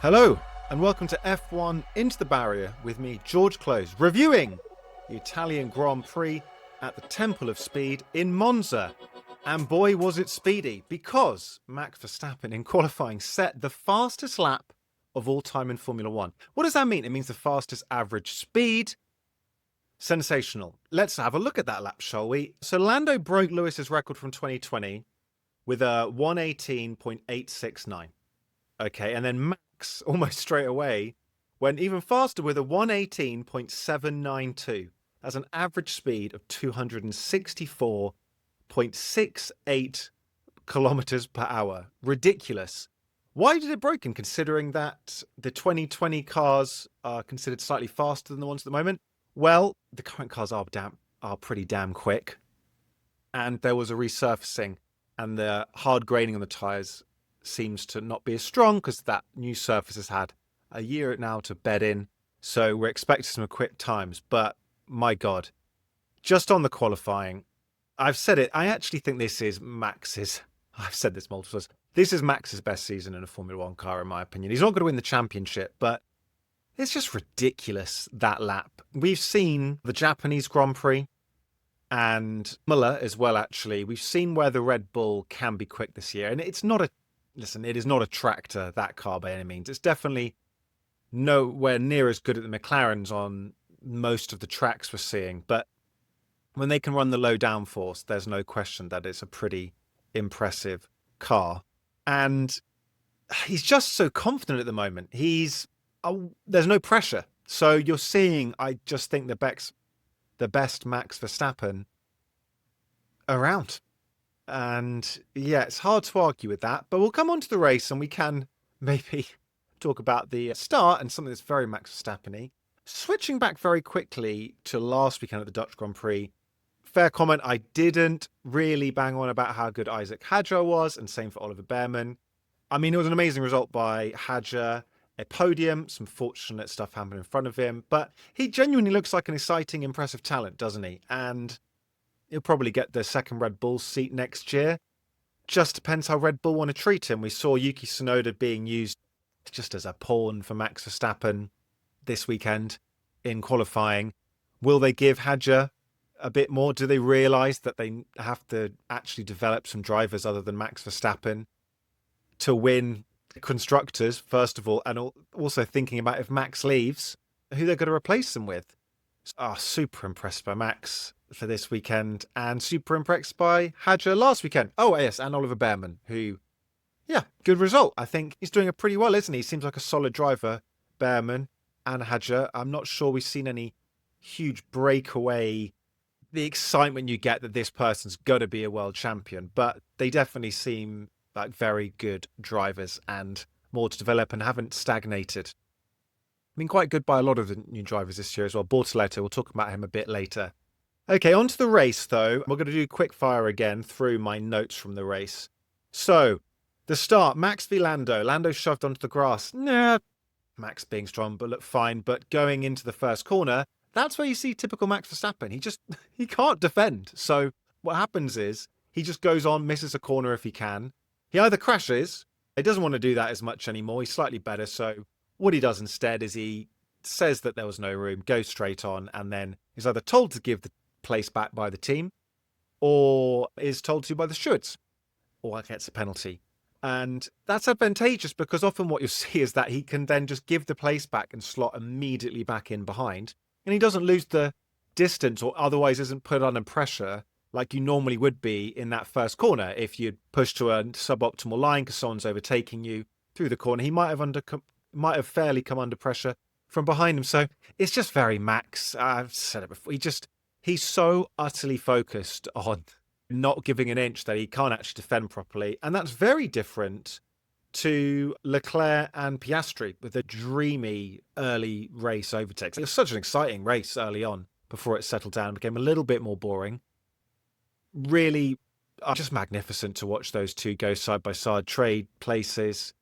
Hello, and welcome to F1 Into the Barrier with me, George Close, reviewing the Italian Grand Prix at the Temple of Speed in Monza. And boy, was it speedy, because Max Verstappen in qualifying set the fastest lap of all time in Formula One. What does that mean? It means the fastest average speed. Sensational. Let's have a look at that lap, shall we? So Lando broke Lewis's record from 2020 with a 118.869. Okay, and then Max, almost straight away, went even faster with a 118.792. That's an average speed of 264.68 kilometers per hour. Ridiculous. Why did it broken, considering that the 2020 cars are considered slightly faster than the ones at the moment? Well, the current cars are pretty damn quick. And there was a resurfacing, and the hard graining on the tyres seems to not be as strong because that new surface has had a year now to bed in. So we're expecting some quick times. But my God, just on the qualifying, I've said it. I actually think this is Max's. I've said this multiple times. This is Max's best season in a Formula One car, in my opinion. He's not going to win the championship, but it's just ridiculous, that lap. We've seen the Japanese Grand Prix and Muller as well, actually. We've seen where the Red Bull can be quick this year. And it's not a, listen, it is not a tractor, that car, by any means. It's definitely nowhere near as good at the McLarens on most of the tracks we're seeing. But when they can run the low downforce, there's no question that it's a pretty impressive car. And he's just so confident at the moment. There's no pressure. So you're seeing, I just think, the best Max Verstappen around. And yeah, it's hard to argue with that. But we'll come on to the race and we can maybe talk about the start and something that's very Max Verstappen-y. Switching back very quickly to last weekend at the Dutch Grand Prix, fair comment, I didn't really bang on about how good Isaac Hadjer was, and same for Oliver Bearman. I mean, it was an amazing result by Hadjer, a podium, some fortunate stuff happened in front of him, but he genuinely looks like an exciting, impressive talent, doesn't he? And he'll probably get the second Red Bull seat next year. Just depends how Red Bull want to treat him. We saw Yuki Tsunoda being used just as a pawn for Max Verstappen this weekend in qualifying. Will they give Hadjer a bit more? Do they realise that they have to actually develop some drivers other than Max Verstappen to win constructors, first of all, and also thinking about if Max leaves, who they're going to replace him with? Super impressed by Max for this weekend, and super impressed by Hadjer last weekend. Oh, yes, and Oliver Bearman, who, yeah, good result. I think he's doing it pretty well, isn't he? Seems like a solid driver, Bearman and Hadjer. I'm not sure we've seen any huge breakaway, the excitement you get that this person's going to be a world champion, but they definitely seem like very good drivers and more to develop and haven't stagnated. I mean, quite good by a lot of the new drivers this year as well. Bortoleto, we'll talk about him a bit later. Okay, on to the race though. We're going to do quick fire again through my notes from the race. So, the start, Max v Lando. Lando shoved onto the grass. Nah, Max being strong, but looked fine. But going into the first corner, that's where you see typical Max Verstappen. He can't defend. So what happens is he just goes on, misses a corner if he can. He either crashes, he doesn't want to do that as much anymore. He's slightly better. So what he does instead is he says that there was no room, goes straight on, and then is either told to give the place back by the team or is told to by the stewards, or gets a penalty. And that's advantageous because often what you'll see is that he can then just give the place back and slot immediately back in behind. And he doesn't lose the distance or otherwise isn't put under pressure like you normally would be in that first corner. If you'd push to a suboptimal line because someone's overtaking you through the corner, he might have fairly come under pressure from behind him. So it's just very Max. I've said it before. He's so utterly focused on not giving an inch that he can't actually defend properly. And that's very different to Leclerc and Piastri with a dreamy early race overtakes. It was such an exciting race early on before it settled down, became a little bit more boring. Really just magnificent to watch those two go side by side, trade places,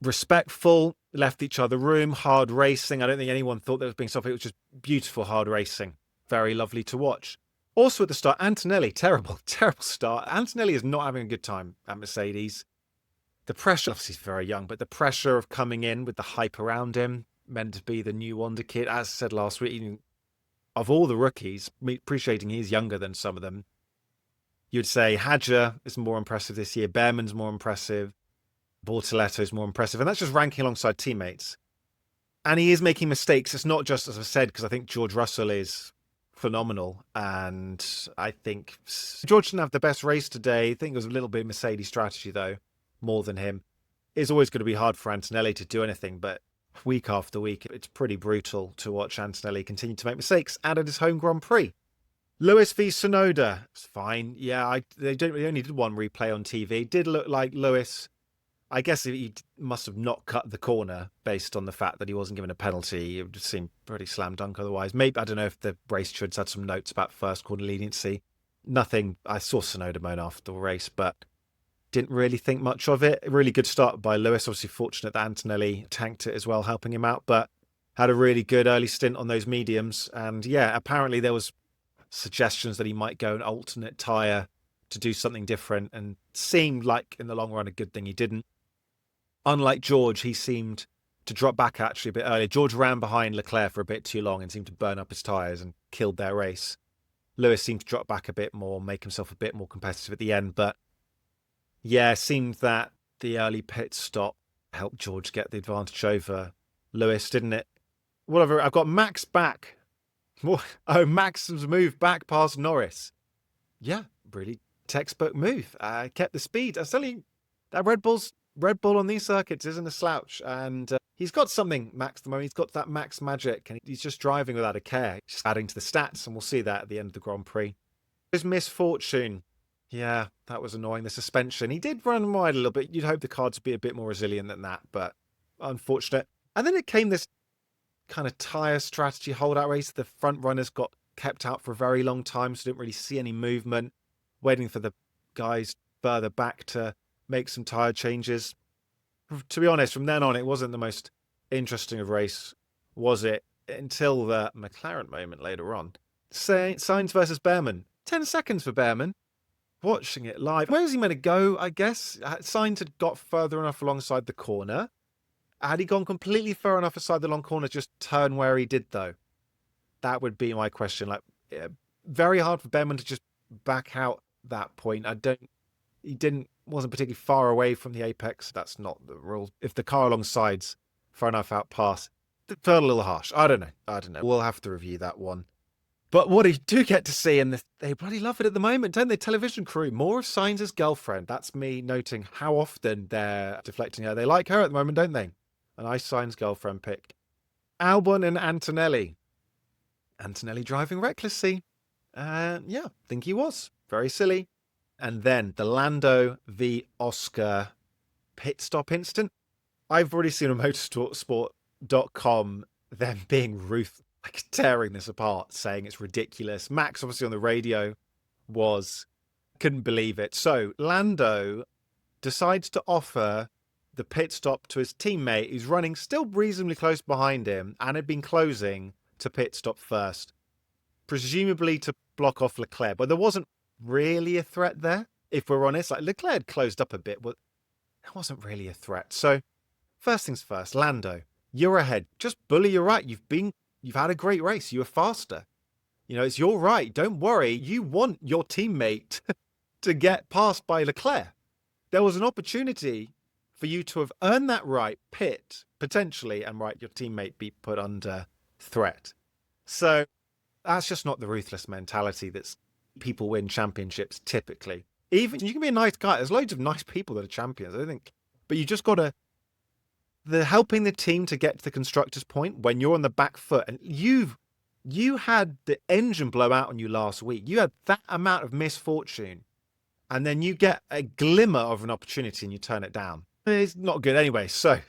respectful, left each other room, hard racing. I don't think anyone thought there was being something. It was just beautiful hard racing. Very lovely to watch. Also at the start, Antonelli, terrible start. Antonelli is not having a good time at Mercedes. the pressure, obviously he's very young, but the pressure of coming in with the hype around him, meant to be the new wonder kid, as I said last week, of all the rookies, appreciating he's younger than some of them, you'd say Hadjer is more impressive this year, Bearman's more impressive, Bortoletto's more impressive, and that's just ranking alongside teammates. And he is making mistakes. It's not just, as I said, because I think George Russell is phenomenal. And I think George didn't have the best race today. I think it was a little bit Mercedes strategy, though, more than him. It's always going to be hard for Antonelli to do anything, but week after week, it's pretty brutal to watch Antonelli continue to make mistakes, and at his home Grand Prix. Lewis v Tsunoda, it's fine. Yeah, they only did one replay on TV. It did look like Lewis, I guess he must have not cut the corner based on the fact that he wasn't given a penalty. It would seem pretty slam dunk otherwise. Maybe, I don't know if the race stewards had some notes about first corner leniency. Nothing. I saw Tsunoda moan after the race, but didn't really think much of it. A really good start by Lewis. Obviously fortunate that Antonelli tanked it as well, helping him out, but had a really good early stint on those mediums. And yeah, apparently there was suggestions that he might go an alternate tyre to do something different, and seemed like in the long run a good thing he didn't. Unlike George, he seemed to drop back actually a bit earlier. George ran behind Leclerc for a bit too long and seemed to burn up his tyres and killed their race. Lewis seemed to drop back a bit more, make himself a bit more competitive at the end. But yeah, it seemed that the early pit stop helped George get the advantage over Lewis, didn't it? Whatever, I've got Max back. Oh, Max's move back past Norris. Yeah, really textbook move. Kept the speed. I was telling you, that Red Bull on these circuits isn't a slouch, and he's got something, Max, at the moment. He's got that Max magic, and he's just driving without a care, just adding to the stats, and we'll see that at the end of the Grand Prix. His misfortune, yeah, that was annoying. The suspension, he did run wide a little bit. You'd hope the cards would be a bit more resilient than that, but unfortunate. And then it came this kind of tyre strategy holdout race. The front runners got kept out for a very long time, so didn't really see any movement, waiting for the guys further back to make some tyre changes. To be honest, from then on, it wasn't the most interesting of race, was it? Until the McLaren moment later on. Sainz versus Bearman. 10 seconds for Bearman. Watching it live. Where was he meant to go, I guess? Sainz had got further enough alongside the corner. Had he gone completely far enough aside the long corner, just turn where he did, though? That would be my question. Like, very hard for Bearman to just back out that point. Wasn't particularly far away from the apex. That's not the rule. If the car alongside's far enough out past, it felt a little harsh. I don't know. We'll have to review that one. But what you do get to see, and they bloody love it at the moment, don't they? Television crew, more of Sainz's girlfriend. That's me noting how often they're deflecting her. They like her at the moment, don't they? A nice Sainz girlfriend pick. Albon and Antonelli. Antonelli driving recklessly. Yeah, I think he was. Very silly. And then the Lando v Oscar pit stop incident. I've already seen on motorsport.com them being like tearing this apart, saying it's ridiculous. Max, obviously on the radio, couldn't believe it. So Lando decides to offer the pit stop to his teammate, who's running still reasonably close behind him and had been closing to pit stop first, presumably to block off Leclerc. But there wasn't really a threat there, if we're honest. Like, Leclerc had closed up a bit, but there wasn't really a threat. So first things first, Lando, you're ahead. Just bully your right. You've had a great race. You were faster. It's your right. Don't worry. You want your teammate to get passed by Leclerc. There was an opportunity for you to have earned that right, pit, potentially, and your teammate be put under threat. So that's just not the ruthless mentality that's people win championships typically. Even you can be a nice guy. There's loads of nice people that are champions, I think. But you just got to, helping the team to get to the constructors' point when you're on the back foot, and you had the engine blow out on you last week. You had that amount of misfortune, and then you get a glimmer of an opportunity and you turn it down. It's not good anyway. So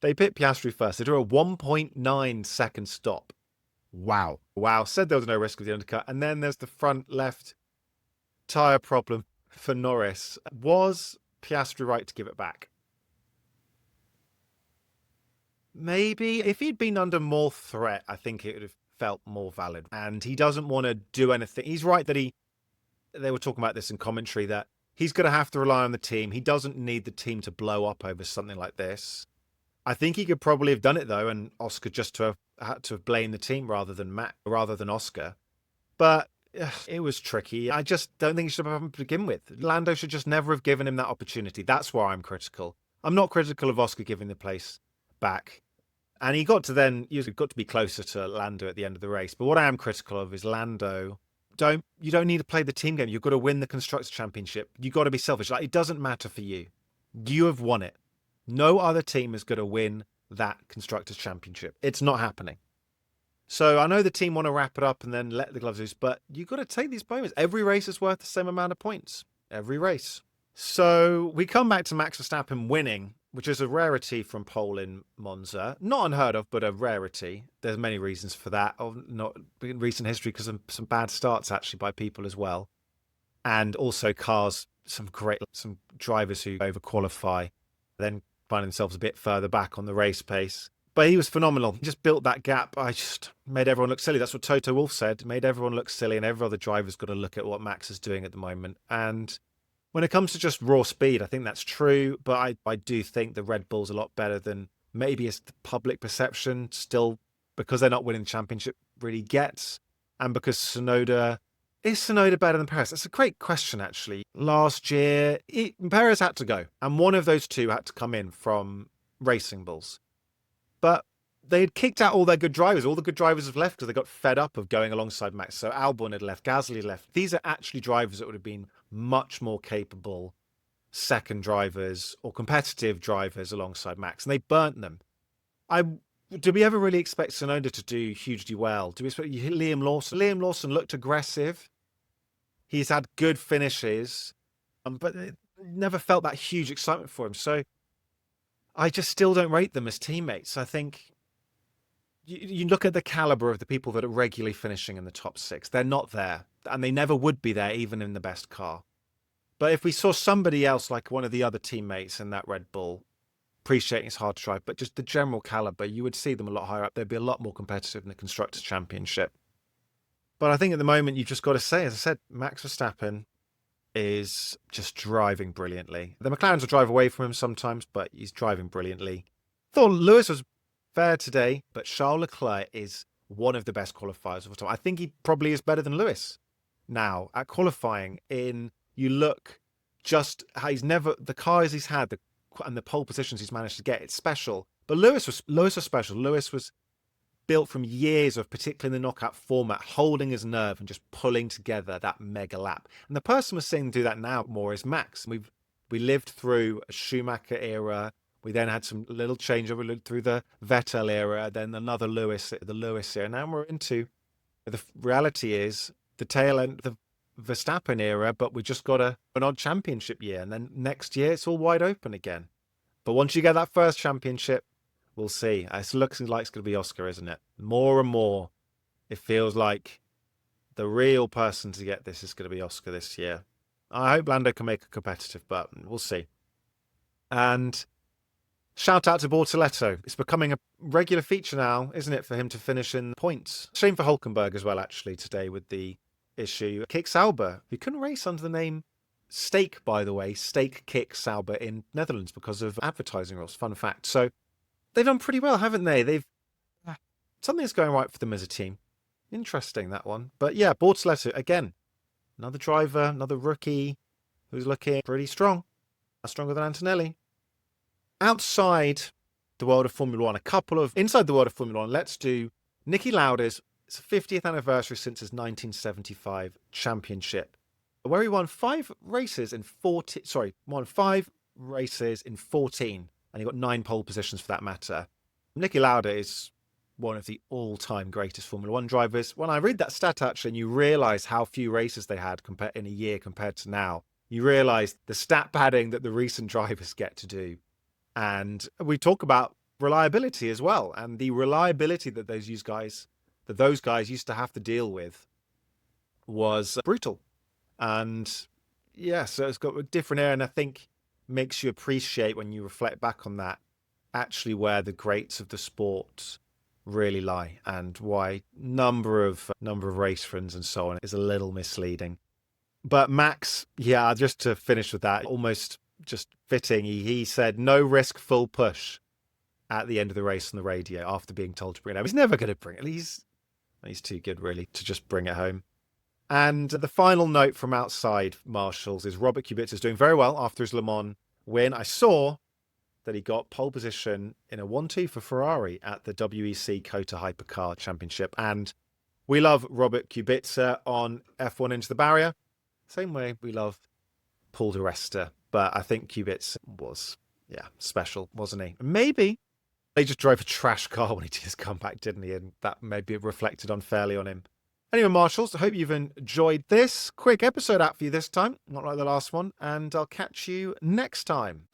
they pit Piastri first. They do a 1.9 second stop. Wow. Said there was no risk of the undercut. And then there's the front left tyre problem for Norris. Was Piastri right to give it back? Maybe. If he'd been under more threat, I think it would have felt more valid. And he doesn't want to do anything. He's right that they were talking about this in commentary, that He's going to have to rely on the team. He doesn't need the team to blow up over something like this. I think he could probably have done it though, and Oscar just to have had to have blamed the team rather than Oscar. But it was tricky. I just don't think he should have happened to begin with. Lando should just never have given him that opportunity. That's why I'm critical. I'm not critical of Oscar giving the place back. And he got to be closer to Lando at the end of the race. But what I am critical of is Lando. You don't need to play the team game. You've got to win the Constructors' Championship. You've got to be selfish. Like, it doesn't matter for you. You have won it. No other team is going to win that Constructors' Championship. It's not happening. So I know the team want to wrap it up and then let the gloves loose, but you've got to take these moments. Every race is worth the same amount of points. Every race. So we come back to Max Verstappen winning, which is a rarity from pole in Monza. Not unheard of, but a rarity. There's many reasons for that. Not in recent history, because of some bad starts actually by people as well. And also cars, some drivers who overqualify, then find themselves a bit further back on the race pace. But he was phenomenal. He just built that gap. I just made everyone look silly. That's what Toto Wolff said. Made everyone look silly, and every other driver's got to look at what Max is doing at the moment. And when it comes to just raw speed, I think that's true. But I do think the Red Bull's a lot better than maybe it's the public perception still, because they're not winning the championship, really gets. And because is Tsunoda better than Perez? That's a great question, actually. Last year, Perez had to go. And one of those two had to come in from Racing Bulls. But they had kicked out all their good drivers. All the good drivers have left because they got fed up of going alongside Max. So Albon had left, Gasly had left. These are actually drivers that would have been much more capable second drivers or competitive drivers alongside Max. And they burnt them. Do we ever really expect Tsunoda to do hugely well? Do we expect Liam Lawson? Liam Lawson looked aggressive. He's had good finishes, but it never felt that huge excitement for him. So I just still don't rate them as teammates. I think you look at the caliber of the people that are regularly finishing in the top six. They're not there, and they never would be there, even in the best car. But if we saw somebody else, like one of the other teammates in that Red Bull, appreciating it's hard to drive, but just the general caliber, you would see them a lot higher up. They'd be a lot more competitive in the Constructors' Championship. But I think at the moment, you've just got to say, as I said, Max Verstappen is just driving brilliantly. The McLarens will drive away from him sometimes, but he's driving brilliantly. Thought Lewis was fair today, but Charles Leclerc is one of the best qualifiers of all time. I think he probably is better than Lewis now at qualifying. You look just how the cars he's had, and the pole positions he's managed to get, it's special. But Lewis was special. Lewis was built from years of, particularly in the knockout format, holding his nerve and just pulling together that mega lap. And the person we're seeing do that now more is Max. We lived through a Schumacher era. We then had some little changeover. We lived through the Vettel era, then another the Lewis era. Now we're into, the reality is, the tail end of the Verstappen era, but we just got an odd championship year. And then next year, it's all wide open again. But once you get that first championship, we'll see. It looks like it's going to be Oscar, isn't it? More and more, it feels like the real person to get this is going to be Oscar this year. I hope Lando can make it competitive, but we'll see. And shout out to Bortoletto. It's becoming a regular feature now, isn't it, for him to finish in points? Shame for Hulkenberg as well, actually, today with the issue. Kick Sauber, who couldn't race under the name Steak, by the way. Steak Kick Sauber in Netherlands because of advertising rules. Fun fact. So they've done pretty well, haven't they? Something's going right for them as a team. Interesting, that one. But yeah, Bortoletto, again, another driver, another rookie who's looking pretty strong. Stronger than Antonelli. Outside the world of Formula One, inside the world of Formula One, let's do Niki Lauda's 50th anniversary since his 1975 championship, where he won 5 races in 14, and he got 9 pole positions for that matter. Niki Lauda is one of the all-time greatest Formula One drivers. When I read that stat, actually, and you realise how few races they had in a year compared to now, you realise the stat padding that the recent drivers get to do. And we talk about reliability as well, and the reliability that those guys used to have to deal with was brutal. And yeah, so it's got a different air, and I think makes you appreciate, when you reflect back on that, actually where the greats of the sport really lie, and why number of race runs and so on is a little misleading. But Max, yeah, just to finish with that, almost just fitting, he said no risk, full push at the end of the race on the radio after being told to bring it home. He's never going to bring it. He's too good, really, to just bring it home. And the final note from outside Marshall's is Robert Kubica is doing very well after his Le Mans win. I saw that he got pole position in a 1-2 for Ferrari at the WEC COTA Hypercar Championship. And we love Robert Kubica on F1 Into the Barrier. Same way we love Paul di Resta. But I think Kubica was, special, wasn't he? Maybe he just drove a trash car when he did his comeback, didn't he? And that maybe reflected unfairly on him. Anyway, Marshalls, I hope you've enjoyed this quick episode out for you this time, not like the last one, and I'll catch you next time.